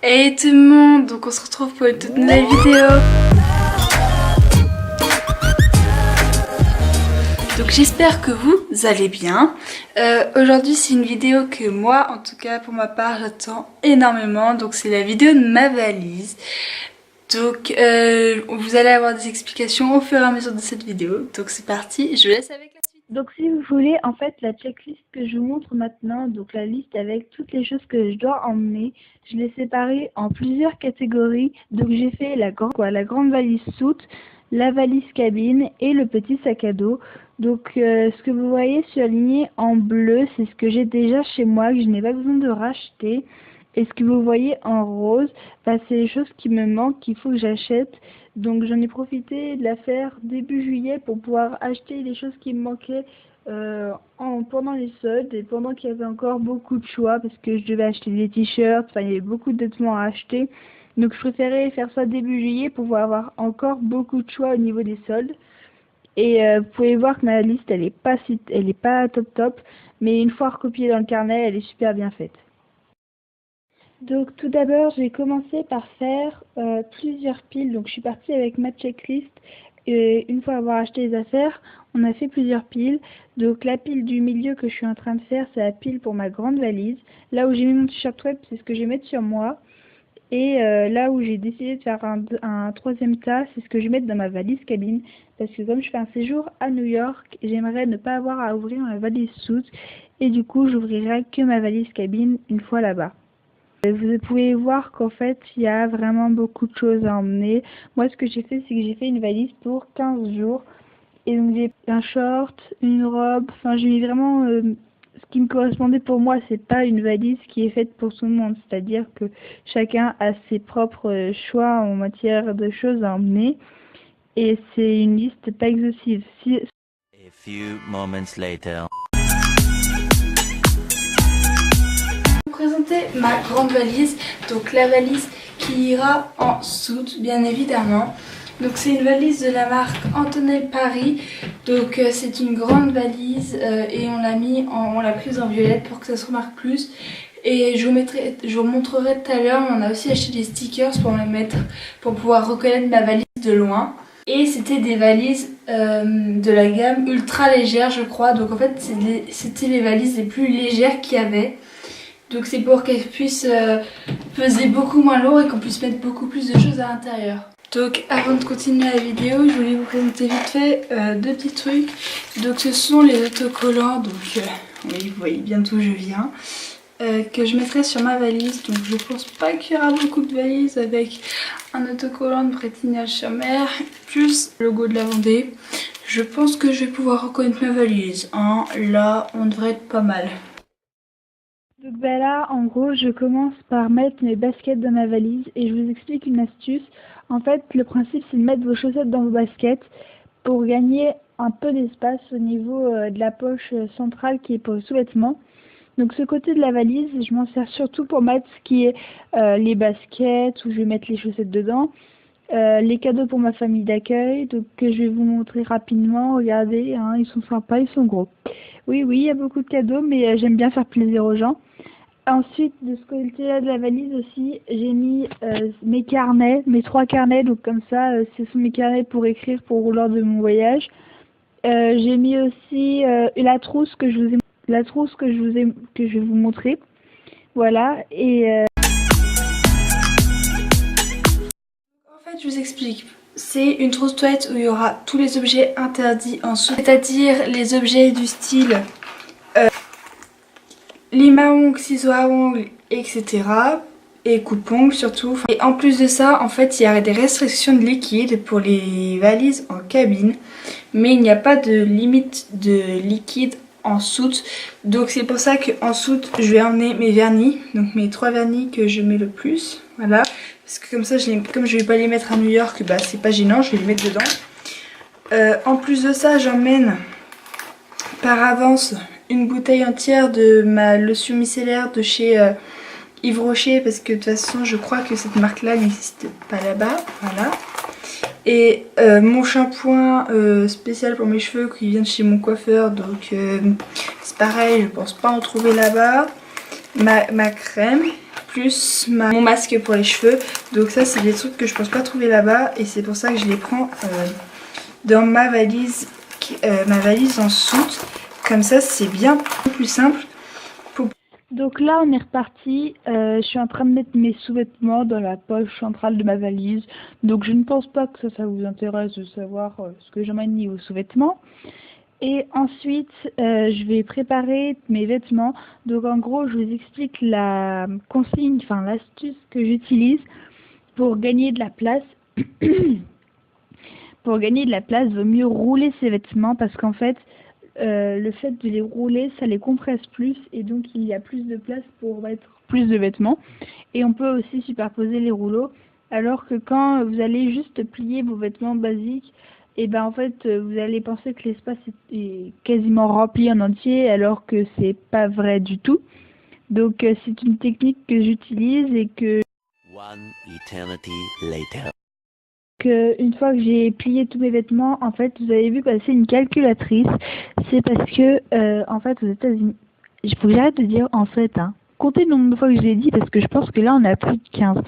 Hey tout le monde, donc on se retrouve pour une toute nouvelle vidéo. Donc j'espère que vous allez bien. Aujourd'hui c'est une vidéo que moi, en tout cas pour ma part, j'attends énormément. Donc c'est la vidéo de ma valise. Donc vous allez avoir des explications au fur et à mesure de cette vidéo. Donc c'est parti, je vous laisse avec la suite. Donc si vous voulez, en fait, la checklist que je vous montre maintenant, donc la liste avec toutes les choses que je dois emmener, je l'ai séparée en plusieurs catégories. Donc j'ai fait la grande valise soute, la valise cabine et le petit sac à dos. Donc ce que vous voyez surligné en bleu, c'est ce que j'ai déjà chez moi, que je n'ai pas besoin de racheter. Et ce que vous voyez en rose, c'est les choses qui me manquent, qu'il faut que j'achète. Donc j'en ai profité de la faire début juillet pour pouvoir acheter les choses qui me manquaient pendant les soldes et pendant qu'il y avait encore beaucoup de choix parce que je devais acheter des t-shirts, enfin il y avait beaucoup de vêtements à acheter. Donc je préférais faire ça début juillet pour pouvoir avoir encore beaucoup de choix au niveau des soldes. Et vous pouvez voir que ma liste elle est pas top, mais une fois recopiée dans le carnet, elle est super bien faite. Donc tout d'abord, j'ai commencé par faire plusieurs piles. Donc je suis partie avec ma checklist. Et une fois avoir acheté les affaires, on a fait plusieurs piles. Donc la pile du milieu que je suis en train de faire, c'est la pile pour ma grande valise. Là où j'ai mis mon t-shirt web, c'est ce que je vais mettre sur moi. Et là où j'ai décidé de faire un troisième tas, c'est ce que je vais mettre dans ma valise cabine. Parce que comme je fais un séjour à New York, j'aimerais ne pas avoir à ouvrir ma valise soute. Et du coup, j'ouvrirai que ma valise cabine une fois là-bas. Vous pouvez voir qu'en fait, il y a vraiment beaucoup de choses à emmener. Moi, ce que j'ai fait, c'est que j'ai fait une valise pour 15 jours. Et donc, j'ai un short, une robe. Enfin, j'ai mis vraiment ce qui me correspondait pour moi. C'est pas une valise qui est faite pour tout le monde. C'est-à-dire que chacun a ses propres choix en matière de choses à emmener. Et c'est une liste pas exhaustive. A few moments later. Présenter ma grande valise, donc la valise qui ira en soute bien évidemment. Donc c'est une valise de la marque Antonel Paris, donc c'est une grande valise et on l'a prise en violette pour que ça se remarque plus. Et je vous montrerai tout à l'heure, on a aussi acheté des stickers pour les mettre, pour pouvoir reconnaître ma valise de loin. Et c'était des valises de la gamme ultra légère je crois, donc en fait c'était les valises les plus légères qu'il y avait. Donc c'est pour qu'elle puisse peser beaucoup moins lourd et qu'on puisse mettre beaucoup plus de choses à l'intérieur. Donc avant de continuer la vidéo, je voulais vous présenter vite fait deux petits trucs. Donc ce sont les autocollants, donc oui, vous voyez bien d'où je viens, que je mettrai sur ma valise. Donc je pense pas qu'il y aura beaucoup de valises avec un autocollant de Bretagne-sur-Mer plus le logo de la Vendée. Je pense que je vais pouvoir reconnaître ma valise. Hein. Là, on devrait être pas mal. Donc là, en gros, je commence par mettre mes baskets dans ma valise et je vous explique une astuce. En fait, le principe, c'est de mettre vos chaussettes dans vos baskets pour gagner un peu d'espace au niveau de la poche centrale qui est pour le sous-vêtement. Donc ce côté de la valise, je m'en sers surtout pour mettre ce qui est les baskets, où je vais mettre les chaussettes dedans. Les cadeaux pour ma famille d'accueil, donc que je vais vous montrer rapidement. Regardez, hein, ils sont sympas, ils sont gros. Oui, il y a beaucoup de cadeaux, mais j'aime bien faire plaisir aux gens. Ensuite, de ce côté-là de la valise aussi, j'ai mis mes carnets, mes 3 carnets, donc comme ça, ce sont mes carnets pour écrire lors de mon voyage. J'ai mis aussi la trousse que je vais vous montrer. Voilà, et En fait, je vous explique. C'est une trousse toilette où il y aura tous les objets interdits en dessous, c'est-à-dire les objets du style lime à ongles, ciseaux à ongles, etc. Et coupe-ongles surtout. Et en plus de ça, en fait, il y a des restrictions de liquide pour les valises en cabine. Mais il n'y a pas de limite de liquide en soute. Donc c'est pour ça qu'en soute, je vais emmener mes vernis. Donc mes 3 vernis que je mets le plus. Voilà. Parce que comme ça, comme je vais pas les mettre à New York, bah c'est pas gênant, je vais les mettre dedans. En plus de ça, j'emmène par avance une bouteille entière de ma lotion micellaire de chez Yves Rocher, parce que de toute façon je crois que cette marque là n'existe pas là-bas. Voilà. Et mon shampoing spécial pour mes cheveux qui vient de chez mon coiffeur, donc c'est pareil, je pense pas en trouver là-bas. Ma crème, plus mon masque pour les cheveux. Donc ça c'est des trucs que je pense pas trouver là-bas et c'est pour ça que je les prends dans ma valise en soute. Comme ça c'est bien plus simple. Donc là, on est reparti. Je suis en train de mettre mes sous-vêtements dans la poche centrale de ma valise. Donc je ne pense pas que ça vous intéresse de savoir ce que j'emmène niveau sous-vêtements. Et ensuite, je vais préparer mes vêtements. Donc en gros, je vous explique la consigne, enfin l'astuce que j'utilise pour gagner de la place. Pour gagner de la place, il vaut mieux rouler ses vêtements parce qu'en fait, le fait de les rouler, ça les compresse plus et donc il y a plus de place pour mettre plus de vêtements. Et on peut aussi superposer les rouleaux, alors que quand vous allez juste plier vos vêtements basiques, et ben en fait vous allez penser que l'espace est quasiment rempli en entier, alors que c'est pas vrai du tout. Donc c'est une technique que j'utilise et que One eternity later. une fois que j'ai plié tous mes vêtements, en fait, vous avez vu passer une calculatrice. C'est parce que, en fait, aux États-Unis, il faut que j'arrête de dire en fait, hein. Comptez le nombre de fois que je l'ai dit parce que je pense que là, on a plus de 15.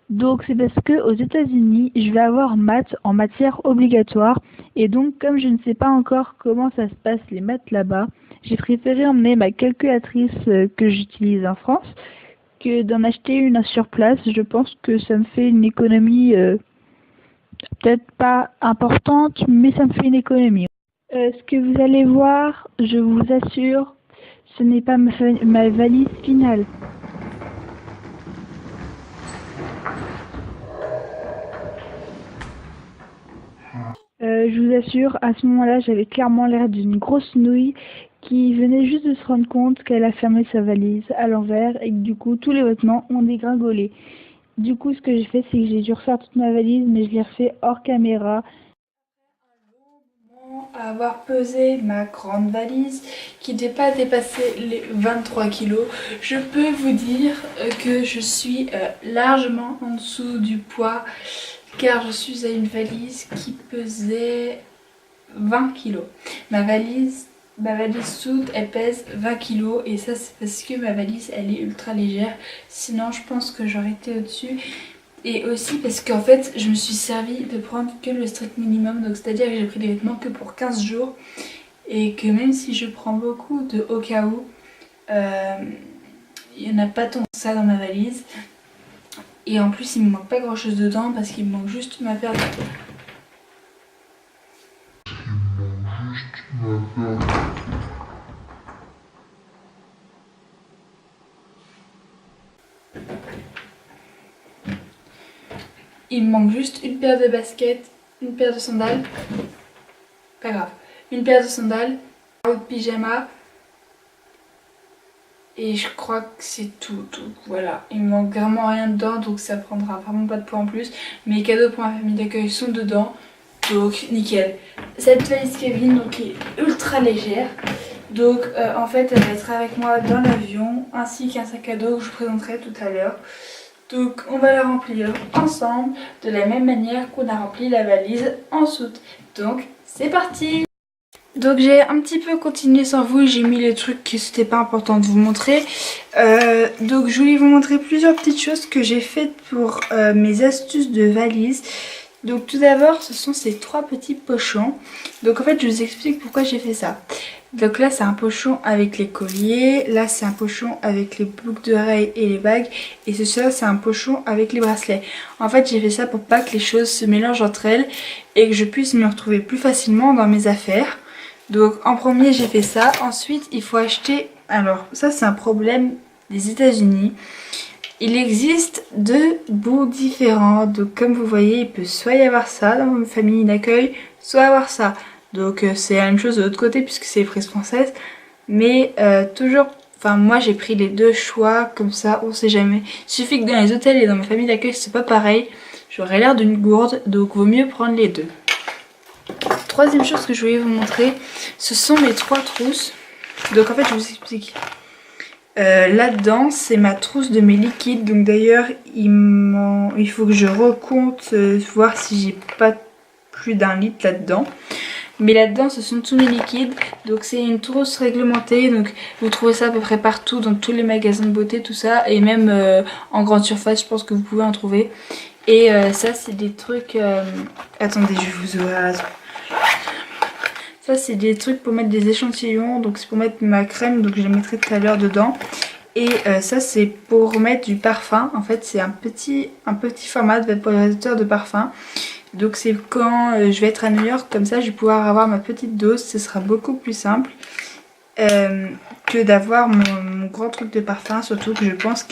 Donc, c'est parce que aux États-Unis, je vais avoir maths en matière obligatoire. Et donc, comme je ne sais pas encore comment ça se passe les maths là-bas, j'ai préféré emmener ma calculatrice que j'utilise en France que d'en acheter une sur place. Je pense que ça me fait une économie. Peut-être pas importante, mais ça me fait une économie. Ce que vous allez voir, je vous assure, ce n'est pas ma valise finale. Je vous assure, à ce moment-là, j'avais clairement l'air d'une grosse nouille qui venait juste de se rendre compte qu'elle a fermé sa valise à l'envers et que du coup, tous les vêtements ont dégringolé. Du coup, ce que j'ai fait, c'est que j'ai dû refaire toute ma valise, mais je l'ai refait hors caméra. À avoir pesé ma grande valise qui n'était pas dépassé les 23 kilos, je peux vous dire que je suis largement en dessous du poids car je suis à une valise qui pesait 20 kilos. Ma valise soute, elle pèse 20 kilos et ça c'est parce que ma valise elle est ultra légère, sinon je pense que j'aurais été au-dessus. Et aussi parce qu'en fait je me suis servi de prendre que le strict minimum, donc c'est à dire que j'ai pris des vêtements que pour 15 jours et que même si je prends beaucoup de au cas où, il n'y en a pas tant que ça dans ma valise. Et en plus il me manque pas grand chose dedans parce qu'il me manque juste ma paire de Il me manque juste une paire de baskets, une paire de sandales, pas grave, une paire de sandales, un haut de pyjama et je crois que c'est tout, voilà. Il me manque vraiment rien dedans donc ça prendra vraiment pas de poids en plus. Mes cadeaux pour ma famille d'accueil sont dedans, donc nickel. Cette valise Kevin donc est ultra légère. Donc en fait elle va être avec moi dans l'avion ainsi qu'un sac à dos que je vous présenterai tout à l'heure. Donc on va la remplir ensemble de la même manière qu'on a rempli la valise en soute. Donc c'est parti! Donc j'ai un petit peu continué sans vous, j'ai mis les trucs que c'était pas important de vous montrer. Donc je voulais vous montrer plusieurs petites choses que j'ai faites pour mes astuces de valise. Donc tout d'abord ce sont ces trois petits pochons. Donc en fait je vous explique pourquoi j'ai fait ça. Donc là c'est un pochon avec les colliers, là c'est un pochon avec les boucles d'oreilles et les bagues et ceci c'est un pochon avec les bracelets. En fait j'ai fait ça pour pas que les choses se mélangent entre elles et que je puisse me retrouver plus facilement dans mes affaires. Donc en premier j'ai fait ça, ensuite il faut acheter, alors ça c'est un problème des États-Unis. Il existe deux bouts différents, donc comme vous voyez il peut soit y avoir ça dans ma famille d'accueil, soit avoir ça. Donc c'est la même chose de l'autre côté puisque c'est les fraises françaises. Mais toujours, enfin moi j'ai pris les deux choix comme ça, on sait jamais. Il suffit que dans les hôtels et dans ma famille d'accueil c'est pas pareil. J'aurais l'air d'une gourde, donc vaut mieux prendre les deux. Troisième chose que je voulais vous montrer, ce sont mes trois trousses. Donc en fait je vous explique. Là-dedans c'est ma trousse de mes liquides. Donc d'ailleurs il faut que je recompte, voir si j'ai pas plus d'un litre là-dedans. Mais là-dedans ce sont tous mes liquides. Donc c'est une trousse réglementée. Donc vous trouvez ça à peu près partout dans tous les magasins de beauté, tout ça. Et même en grande surface, je pense que vous pouvez en trouver. Et ça c'est des trucs... Attendez, je vais vous ouvrir. Ça c'est des trucs pour mettre des échantillons. Donc c'est pour mettre ma crème. Donc je la mettrai tout à l'heure dedans. Et ça c'est pour mettre du parfum. En fait c'est un petit format de vaporisateur de parfum. Donc c'est quand je vais être à New York, comme ça je vais pouvoir avoir ma petite dose. Ce sera beaucoup plus simple que d'avoir mon grand truc de parfum. Surtout que je pense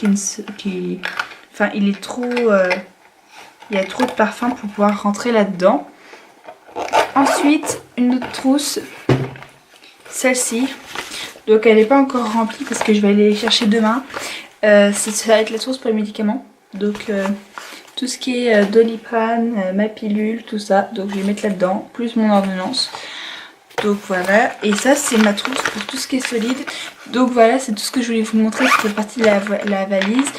il est trop... il y a trop de parfum pour pouvoir rentrer là-dedans. Ensuite une autre trousse. Celle-ci. Donc elle n'est pas encore remplie parce que je vais aller les chercher demain. Ça va être la trousse pour les médicaments. Donc tout ce qui est Doliprane, ma pilule, tout ça. Donc je vais mettre là-dedans, plus mon ordonnance. Donc voilà. Et ça c'est ma trousse pour tout ce qui est solide. Donc voilà, c'est tout ce que je voulais vous montrer. C'était partie de la valise.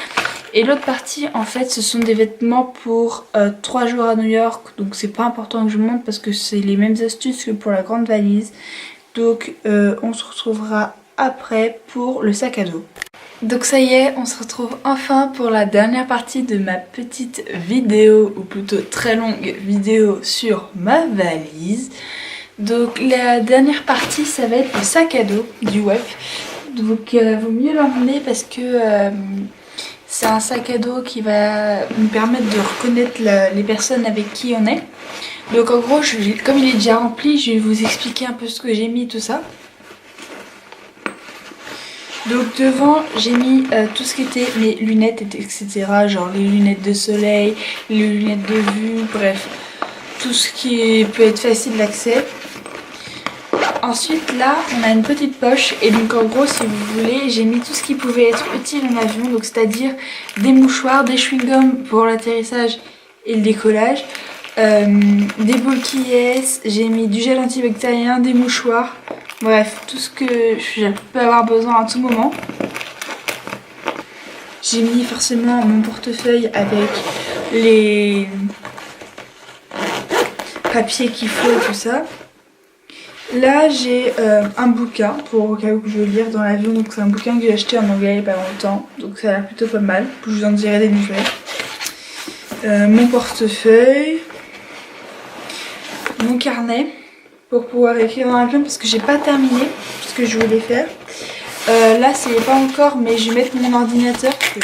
Et l'autre partie en fait ce sont des vêtements pour 3 jours à New York. Donc c'est pas important que je vous montre parce que c'est les mêmes astuces que pour la grande valise. Donc on se retrouvera après pour le sac à dos. Donc ça y est, on se retrouve enfin pour la dernière partie de ma petite vidéo, ou plutôt très longue vidéo sur ma valise. Donc la dernière partie ça va être le sac à dos du web. Donc vaut mieux l'emmener parce que c'est un sac à dos qui va nous permettre de reconnaître les personnes avec qui on est. Donc en gros, comme il est déjà rempli, je vais vous expliquer un peu ce que j'ai mis, tout ça. Donc devant, j'ai mis tout ce qui était mes lunettes, etc. Genre les lunettes de soleil, les lunettes de vue, bref. Tout ce qui peut être facile d'accès. Ensuite là, on a une petite poche. Et donc en gros, si vous voulez, j'ai mis tout ce qui pouvait être utile en avion. Donc c'est-à-dire des mouchoirs, des chewing-gums pour l'atterrissage et le décollage. Des boules qui j'ai mis du gel antibactérien, des mouchoirs, bref, tout ce que je peux avoir besoin à tout moment. J'ai mis forcément mon portefeuille avec les papiers qu'il faut et tout ça. Là j'ai un bouquin pour au cas où je veux lire dans l'avion, donc c'est un bouquin que j'ai acheté en anglais il n'y a pas longtemps, donc ça a l'air plutôt pas mal, je vous en dirai des nouvelles. Mon portefeuille. Mon carnet pour pouvoir écrire dans l'avion parce que j'ai pas terminé ce que je voulais faire. Là c'est pas encore, mais je vais mettre mon ordinateur que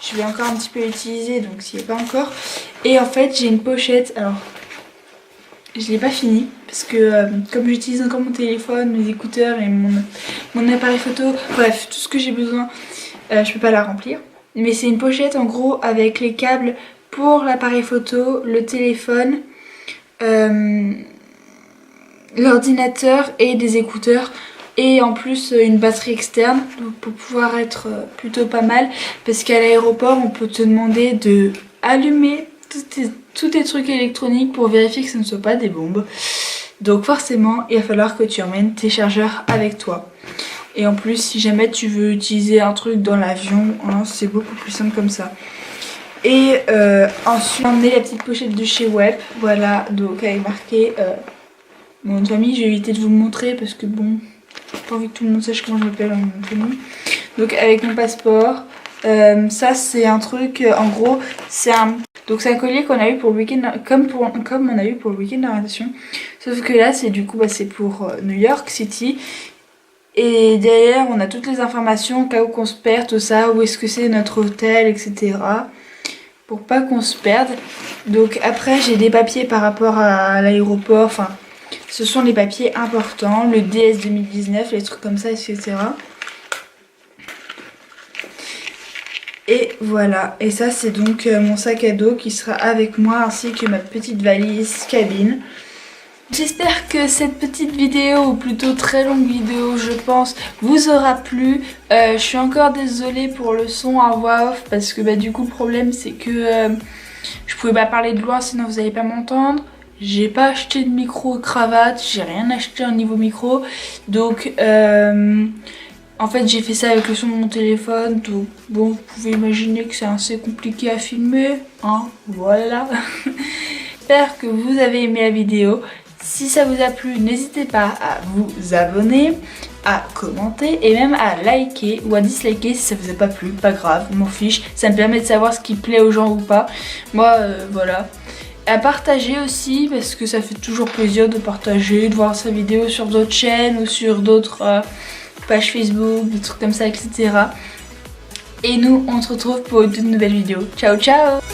je vais encore un petit peu utiliser, donc s'il n'est pas encore. Et en fait j'ai une pochette, alors je l'ai pas fini parce que comme j'utilise encore mon téléphone, mes écouteurs et mon appareil photo, bref tout ce que j'ai besoin, je peux pas la remplir. Mais c'est une pochette en gros avec les câbles pour l'appareil photo, le téléphone, l'ordinateur et des écouteurs, et en plus une batterie externe pour pouvoir être plutôt pas mal, parce qu'à l'aéroport on peut te demander de allumer tous tes trucs électroniques pour vérifier que ce ne soit pas des bombes. Donc forcément il va falloir que tu emmènes tes chargeurs avec toi. Et en plus si jamais tu veux utiliser un truc dans l'avion, hein, c'est beaucoup plus simple comme ça. Et ensuite on a emmené la petite pochette de chez Web, voilà, donc avec marqué mon nom de famille. J'ai évité de vous le montrer parce que bon, j'ai pas envie que tout le monde sache comment je m'appelle en nom de famille. Donc avec mon passeport, ça c'est un truc, en gros c'est un collier qu'on a eu pour le week-end, comme on a eu pour le week-end d'orientation. Sauf que là c'est du coup c'est pour New York City. Et derrière on a toutes les informations au cas où qu'on se perd, tout ça, où est-ce que c'est notre hôtel, etc. Pour pas qu'on se perde. Donc après j'ai des papiers par rapport à l'aéroport, enfin ce sont les papiers importants, le DS 2019, les trucs comme ça, etc. Et voilà, et ça c'est donc mon sac à dos qui sera avec moi, ainsi que ma petite valise cabine. J'espère que cette petite vidéo, ou plutôt très longue vidéo je pense, vous aura plu. Je suis encore désolée pour le son en voix off parce que du coup le problème c'est que je pouvais pas parler de loin sinon vous n'allez pas m'entendre. J'ai pas acheté de micro cravate, j'ai rien acheté au niveau micro. Donc en fait j'ai fait ça avec le son de mon téléphone. Donc bon, vous pouvez imaginer que c'est assez compliqué à filmer, hein, voilà. J'espère que vous avez aimé la vidéo. Si ça vous a plu, n'hésitez pas à vous abonner, à commenter et même à liker ou à disliker si ça vous a pas plu, pas grave, je m'en fiche. Ça me permet de savoir ce qui plaît aux gens ou pas. Moi, voilà. À partager aussi parce que ça fait toujours plaisir de partager, de voir sa vidéo sur d'autres chaînes ou sur d'autres pages Facebook, des trucs comme ça, etc. Et nous, on se retrouve pour une toute nouvelle vidéo. Ciao ciao!